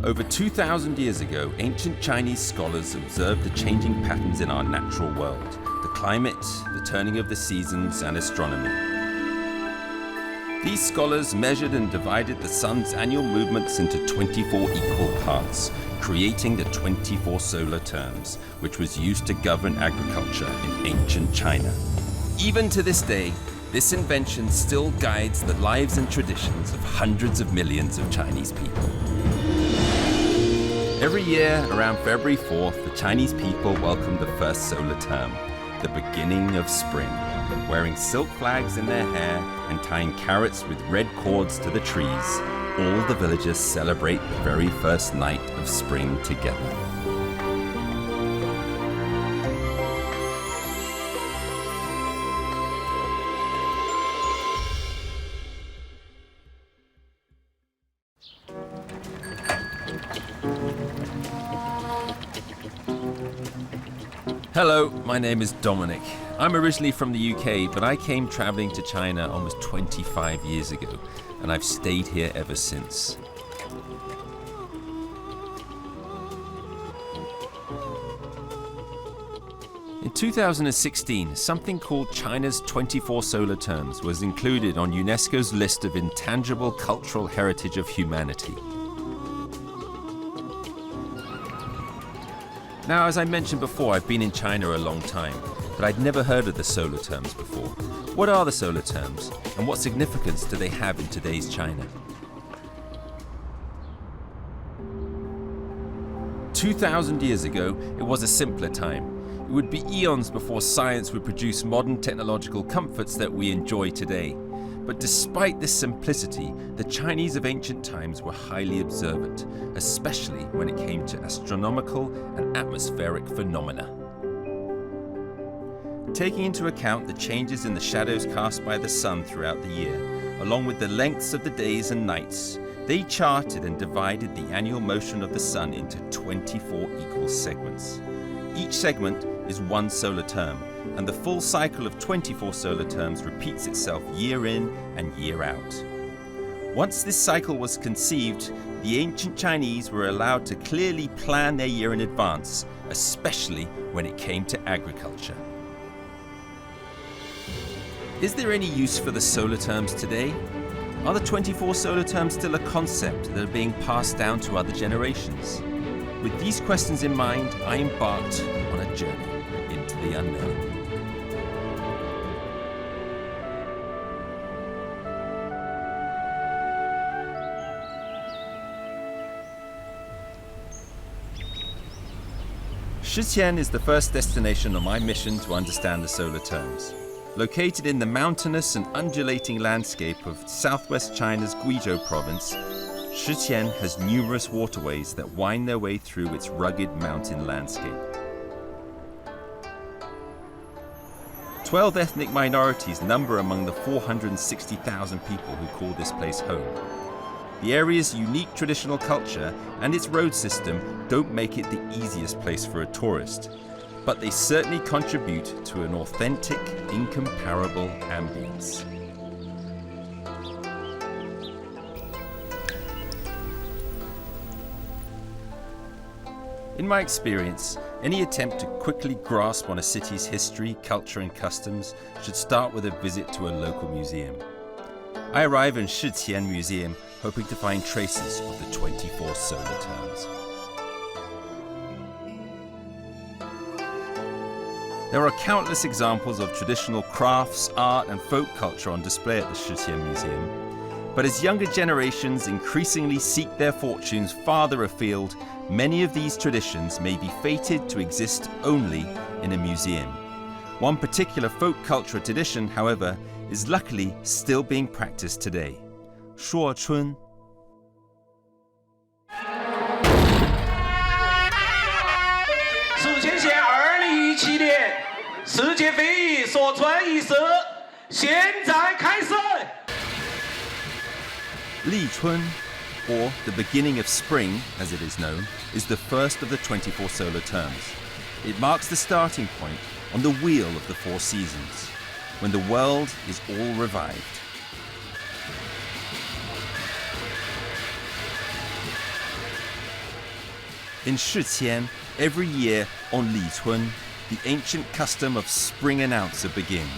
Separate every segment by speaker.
Speaker 1: Over 2,000 years ago, ancient Chinese scholars observed the changing patterns in our natural world, the climate, the turning of the seasons, and astronomy. These scholars measured and divided the sun's annual movements into 24 equal parts, creating the 24 solar terms, which was used to govern agriculture in ancient China. Even to this day, this invention still guides the lives and traditions of hundreds of millions of Chinese people. Every year, around February 4th, the Chinese people welcome the first solar term, the beginning of spring. Wearing silk flags in their hair and tying carrots with red cords to the trees, all the villagers celebrate the very first night of spring together. Hello, my name is Dominic. I'm originally from the UK, but I came traveling to China almost 25 years ago, and I've stayed here ever since. In 2016, something called China's 24 solar terms was included on UNESCO's list of intangible cultural heritage of humanity. Now, as I mentioned before, I've been in China a long time, but I'd never heard of the solar terms before. What are the solar terms, and what significance do they have in today's China? 2,000 years ago, it was a simpler time. It would be eons before science would produce modern technological comforts that we enjoy today. But despite this simplicity, the Chinese of ancient times were highly observant, especially when it came to astronomical and atmospheric phenomena. Taking into account the changes in the shadows cast by the sun throughout the year, along with the lengths of the days and nights, they charted and divided the annual motion of the sun into 24 equal segments. Each segment is one solar term, and the full cycle of 24 solar terms repeats itself year in and year out. Once this cycle was conceived, the ancient Chinese were allowed to clearly plan their year in advance, especially when it came to agriculture. Is there any use for the solar terms today? Are the 24 solar terms still a concept that are being passed down to other generations? With these questions in mind, I embarked on a journey into the unknown. Shiqian is the first destination on my mission to understand the solar terms. Located in the mountainous and undulating landscape of southwest China's Guizhou province, Shiqian has numerous waterways that wind their way through its rugged mountain landscape. 12 ethnic minorities number among the 460,000 people who call this place home. The area's unique traditional culture and its road system don't make it the easiest place for a tourist, but they certainly contribute to an authentic, incomparable ambience. In my experience, any attempt to quickly grasp on a city's history, culture and customs should start with a visit to a local museum. I arrive in Shiqian Museum hoping to find traces of the 24 solar terms. There are countless examples of traditional crafts, art and folk culture on display at the Shiqian Museum. But as younger generations increasingly seek their fortunes farther afield, many of these traditions may be fated to exist only in a museum. One particular folk culture tradition, however, is luckily still being practiced today. 说春. Li Chun, or the beginning of spring, as it is known, is the first of the 24 solar terms. It marks the starting point on the wheel of the four seasons, when the world is all revived. In Shiqian, every year on Litun, the ancient custom of spring announcer begins.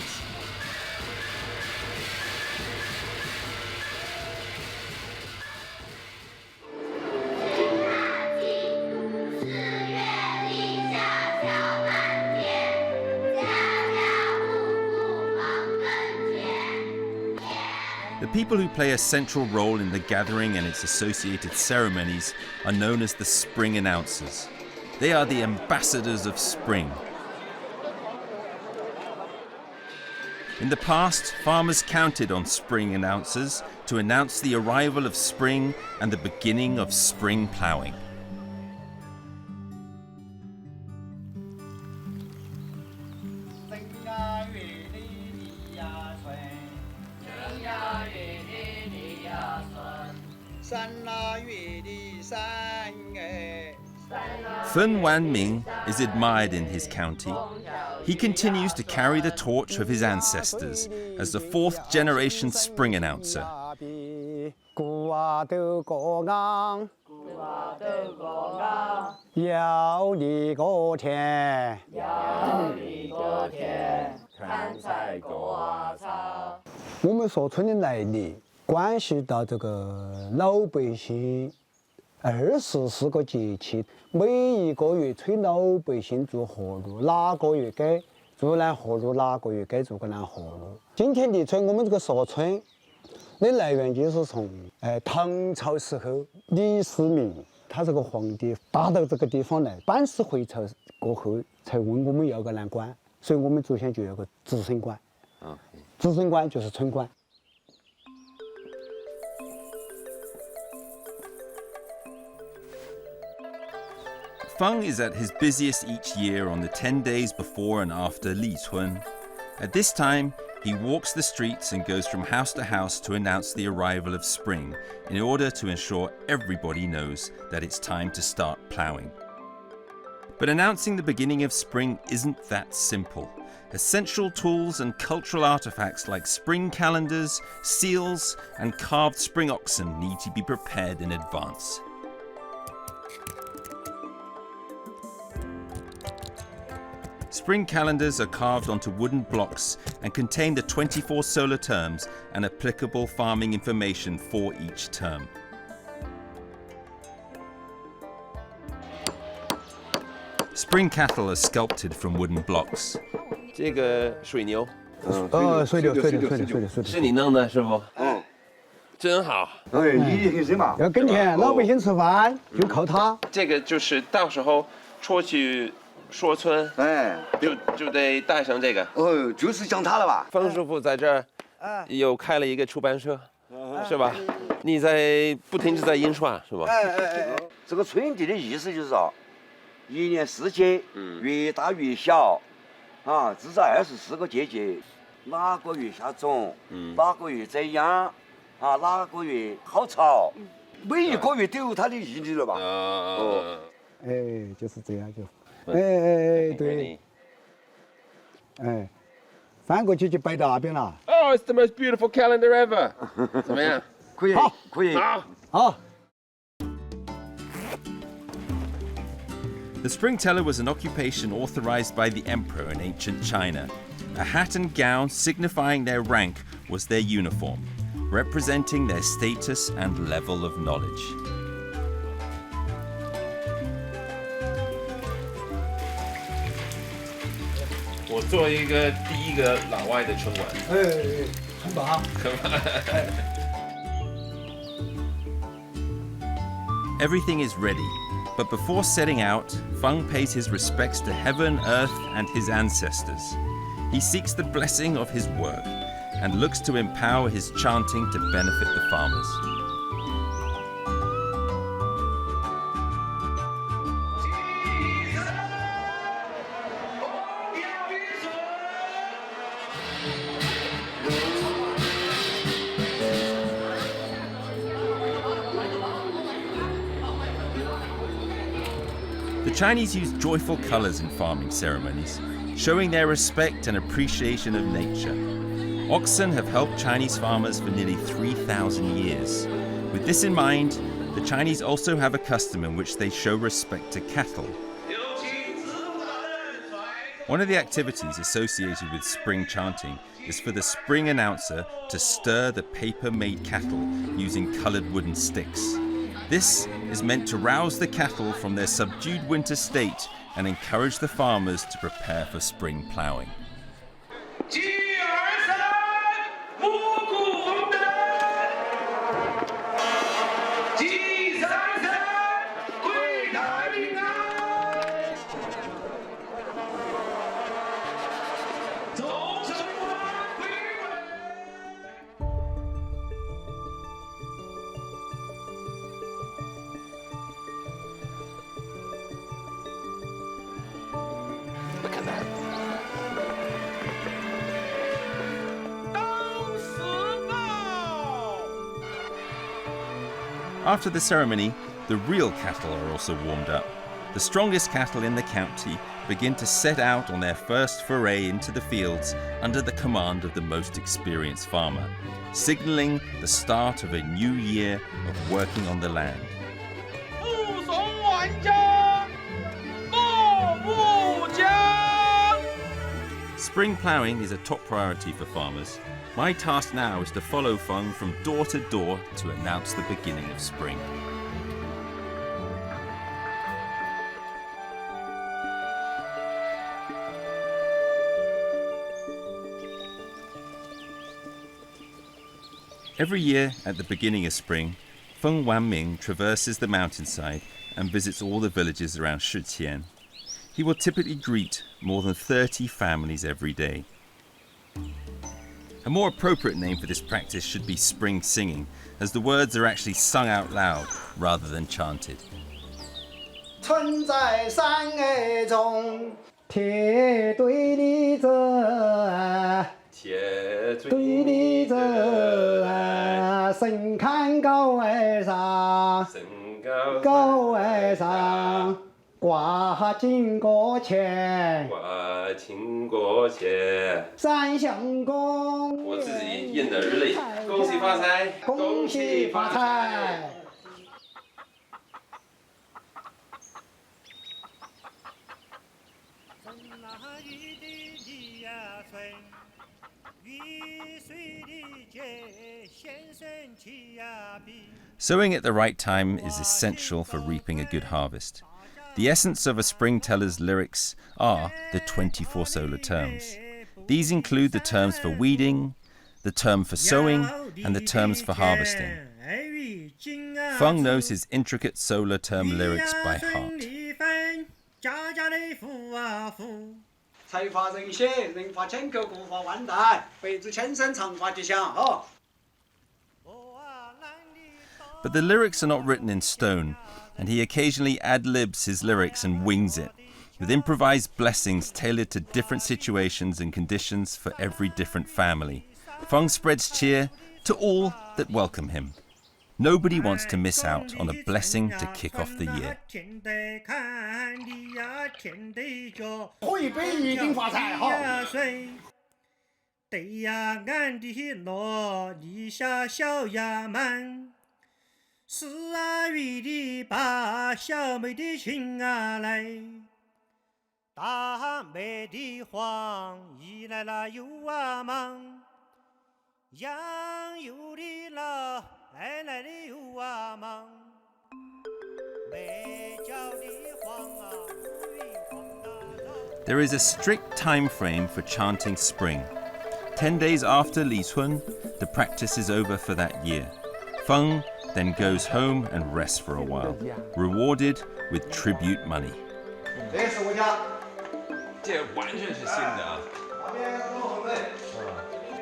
Speaker 1: The people who play a central role in the gathering and its associated ceremonies are known as the spring announcers. They are the ambassadors of spring. In the past, farmers counted on spring announcers to announce the arrival of spring and the beginning of spring plowing. Fen Wanming is admired in his county. He continues to carry the torch of his ancestors as the fourth generation spring announcer.
Speaker 2: ...24个节气，每一个月催老百姓做活路，哪个月该做南活路，哪个月该做个南活路。今天立春，我们这个说春的来源就是从唐朝时候李世民他这个皇帝打到这个地方来班师回朝过后，才问我们要个南关，所以我们祖先就有个子孙关。子孙关就是春关。
Speaker 1: Feng is at his busiest each year on the 10 days before and after Litun. At this time, he walks the streets and goes from house to house to announce the arrival of spring in order to ensure everybody knows that it's time to start ploughing. But announcing the beginning of spring isn't that simple. Essential tools and cultural artifacts like spring calendars, seals, and carved spring oxen need to be prepared in advance. Spring calendars are carved onto wooden blocks and contain the 24 solar terms and applicable farming information for each term. Spring cattle are sculpted from wooden blocks.
Speaker 3: 这个水牛，
Speaker 2: 水牛，
Speaker 3: 是你弄的，师傅？真好。
Speaker 2: 你什么？要耕田，老百姓吃饭就靠它。
Speaker 3: 这个就是到时候出去说村，就得带上这个。
Speaker 4: 就是讲它了吧？
Speaker 3: 方师傅在这儿又开了一个出版社，是吧？你在不停地在印刷，是吧？
Speaker 4: 这个春地的意思就是说，一年四季越大越小，至少24个节气，哪个月下种，哪个月栽秧，哪个月好潮，每一个月都有它的意义了吧？
Speaker 2: 就是这样就。对，翻过去就摆到那边了。
Speaker 3: Oh, it's the most beautiful calendar ever. 怎么样？
Speaker 4: 可以。
Speaker 2: 好。
Speaker 1: The spring teller was an occupation authorized by the emperor in ancient China. A hat and gown signifying their rank was their uniform, representing their status and level of knowledge.
Speaker 3: 我做一个第一个老外的春晚。
Speaker 2: 很棒。
Speaker 1: Everything is ready, but before setting out, Feng pays his respects to heaven, earth, and his ancestors. He seeks the blessing of his work and looks to empower his chanting to benefit the farmers. 'The Chinese use joyful colors in farming ceremonies, showing their respect and appreciation of nature. Oxen have helped Chinese farmers for nearly 3,000 years. With this in mind, The Chinese also have a custom in which they show respect to cattle. One of the activities associated with spring chanting is for the spring announcer to stir the paper-made cattle using coloured wooden sticks. This is meant to rouse the cattle from their subdued winter state and encourage the farmers to prepare for spring ploughing.
Speaker 3: Look at that.
Speaker 1: After the ceremony, the real cattle are also warmed up. The strongest cattle in the county begin to set out on their first foray into the fields under the command of the most experienced farmer, signalling the start of a new year of working on the land. Spring ploughing is a top priority for farmers. My task now is to follow Feng from door to door to announce the beginning of spring. Every year at the beginning of spring, Feng Wanming traverses the mountainside and visits all the villages around Shiqian. He will typically greet more than 30 families every day. A more appropriate name for this practice should be spring singing, as the words are actually sung out loud rather than chanted.
Speaker 2: 春在山崖中，铁对立着，对立着，神看高崖上，高崖上。挂金锅钱，三相公。
Speaker 3: 我自己印的日历，恭喜发财，
Speaker 2: 恭喜发财。
Speaker 1: Sowing at the right time is essential for reaping a good harvest. The essence of a spring teller's lyrics are the 24 solar terms. These include the terms for weeding, the term for sowing, and the terms for harvesting. Feng knows his intricate solar term lyrics by heart.
Speaker 2: 财发人血，人发千口，国发万代，辈子千生，长发吉祥。哦。
Speaker 1: But the lyrics are not written in stone, and he occasionally ad-libs his lyrics and wings it, with improvised blessings tailored to different situations and conditions for every different family. Feng spreads cheer to all that welcome him. Nobody wants to miss out on a blessing to kick off the year.
Speaker 2: 喝一杯一定发财哈！
Speaker 5: 对呀，俺的罗立下小衙门。 是啊，玉的把小妹的亲啊来，大妹的黄一来了又啊忙，杨有的老来来的又啊忙，没叫的黄啊，黄大早。
Speaker 1: There is a strict time frame for chanting spring. 10 days after Li Cun, the practice is over for that year. Feng then goes home and rests for a while, rewarded with tribute money.
Speaker 2: 这是我家，
Speaker 3: 这完全是新的啊！
Speaker 2: 那边有后门，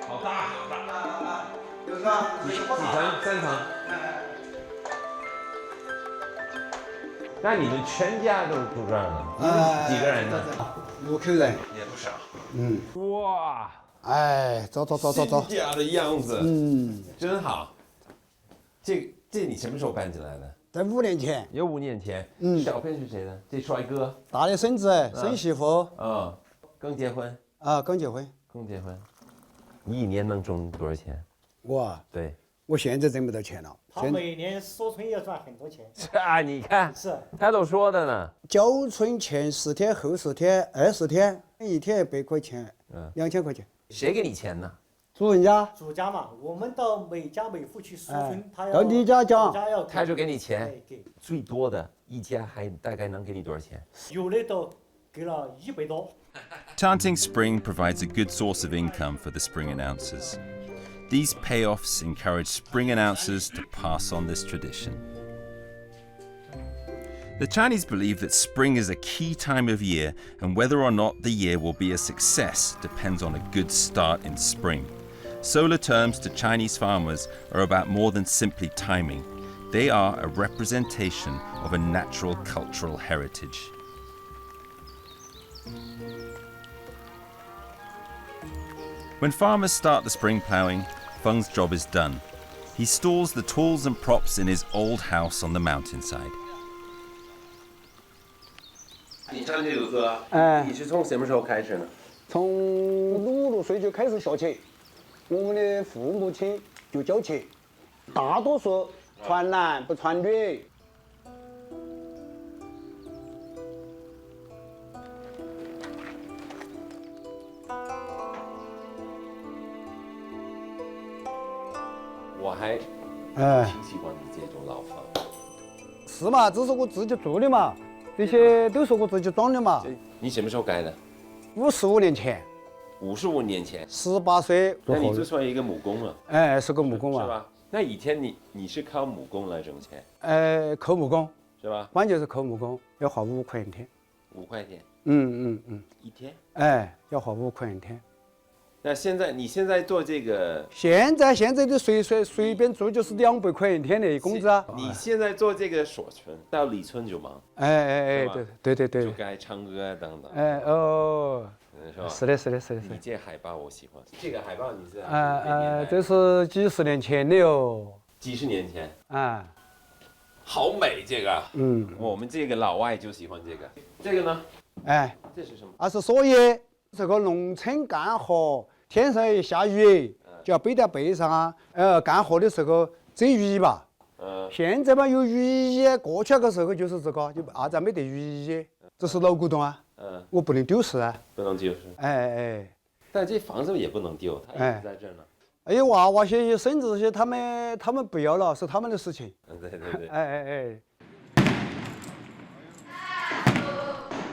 Speaker 3: 好大好大，
Speaker 2: 就是啊，
Speaker 3: 几层？3层。那你们全家都住这儿呢？几个人呢
Speaker 2: ？6口人。
Speaker 3: 也不少。
Speaker 2: 嗯。
Speaker 3: 哇！
Speaker 2: 哎，走。
Speaker 3: 新家的样子。
Speaker 2: 嗯，
Speaker 3: 真好。这你什么时候搬进来的？
Speaker 2: 在5年前。
Speaker 3: 有5年前。小朋友是谁呢？这帅哥。
Speaker 2: 大的孙子，孙媳妇。
Speaker 3: 刚结婚。
Speaker 2: 刚结婚。
Speaker 3: 刚结婚。1年能挣多少钱？
Speaker 2: 我。
Speaker 3: 对。
Speaker 2: 我现在挣不到钱了。
Speaker 5: 他每年锁村也赚很多钱。
Speaker 3: 是啊，你看，
Speaker 5: 是
Speaker 3: 他都说的呢。
Speaker 2: 交村前10天，后10天，20天，一天100块钱，2000块钱。
Speaker 3: 谁给你钱呢？
Speaker 2: 主人家。
Speaker 5: 主家嘛，我们到每家每户去锁村，他要
Speaker 2: 到你家讲，
Speaker 3: 他就给你钱。
Speaker 5: 给
Speaker 3: 最多的一家还大概能给你多少钱？
Speaker 5: 有的都给了100多。
Speaker 1: Chanting spring provides a good source of income for the spring announcers. These payoffs encourage spring announcers to pass on this tradition. The Chinese believe that spring is a key time of year, and whether or not the year will be a success depends on a good start in spring. Solar terms to Chinese farmers are about more than simply timing. They are a representation of a natural cultural heritage. When farmers start the spring ploughing, Feng's job is done. He stores the tools and props in his old house on the mountainside.
Speaker 3: 你唱这首歌，你是从什么时候开始呢？
Speaker 2: 从5、6岁就开始学起，我们的父母亲就教起，大多数传男不传女。
Speaker 3: 我还挺喜欢你这种老房。
Speaker 2: 是嘛，这是我自己做的嘛，这些都是我自己装的嘛。
Speaker 3: 你什么时候盖的
Speaker 2: 55年前
Speaker 3: ？55年前。
Speaker 2: 18岁。
Speaker 3: 那你就算一个木工了。
Speaker 2: 哎，是个木工嘛。
Speaker 3: 是吧？那以前你是靠木工来挣钱？
Speaker 2: 扣木工。
Speaker 3: 是吧？
Speaker 2: 关键是扣木工，要花5块一天。
Speaker 3: 5块钱。一天。
Speaker 2: 要花5块一天。
Speaker 3: 那你现在做这个？
Speaker 2: 现在的随便做就是200块一天的工资啊。
Speaker 3: 你现在做这个锁村，到里村就忙。
Speaker 2: 对。
Speaker 3: 就该唱歌啊等等。是吧？
Speaker 2: 是的。
Speaker 3: 你这海报我喜欢。这个海报你是？
Speaker 2: 这是几十年前的哟。
Speaker 3: 几十年前。好美这个。我们这个老外就喜欢这个。这个呢？这是什么？
Speaker 2: 是蓑叶，这个农村干活。天上一下雨，就要背在背上啊。干活的时候遮雨衣吧。现在嘛有雨衣，过去那个时候就是这个，就在没得雨衣。这是老古董啊。我不能丢失啊。
Speaker 3: 不能丢失。但这房子也不能丢，它一直在这儿呢。
Speaker 2: 哎呦，娃娃些、孙子些，他们不要了，是他们的事情。
Speaker 3: 对。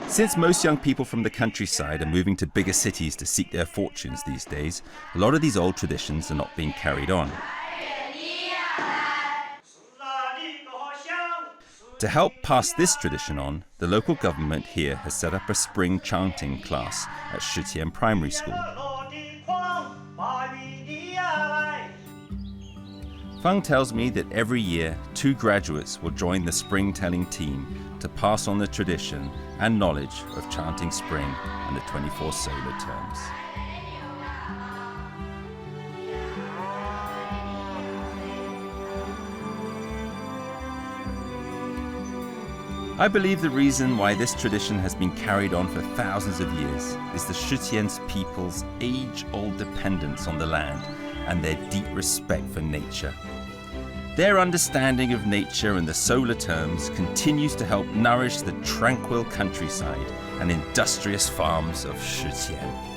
Speaker 1: Since most young people from the countryside are moving to bigger cities to seek their fortunes these days, a lot of these old traditions are not being carried on. To help pass this tradition on, the local government here has set up a spring chanting class at Shiqian Primary School. Feng tells me that every year 2 graduates will join the spring telling team to pass on the tradition and knowledge of chanting spring and the 24 solar terms. I believe the reason why this tradition has been carried on for thousands of years is the Shiqian's people's age-old dependence on the land and their deep respect for nature. Their understanding of nature and the solar terms continues to help nourish the tranquil countryside and industrious farms of Shiqian.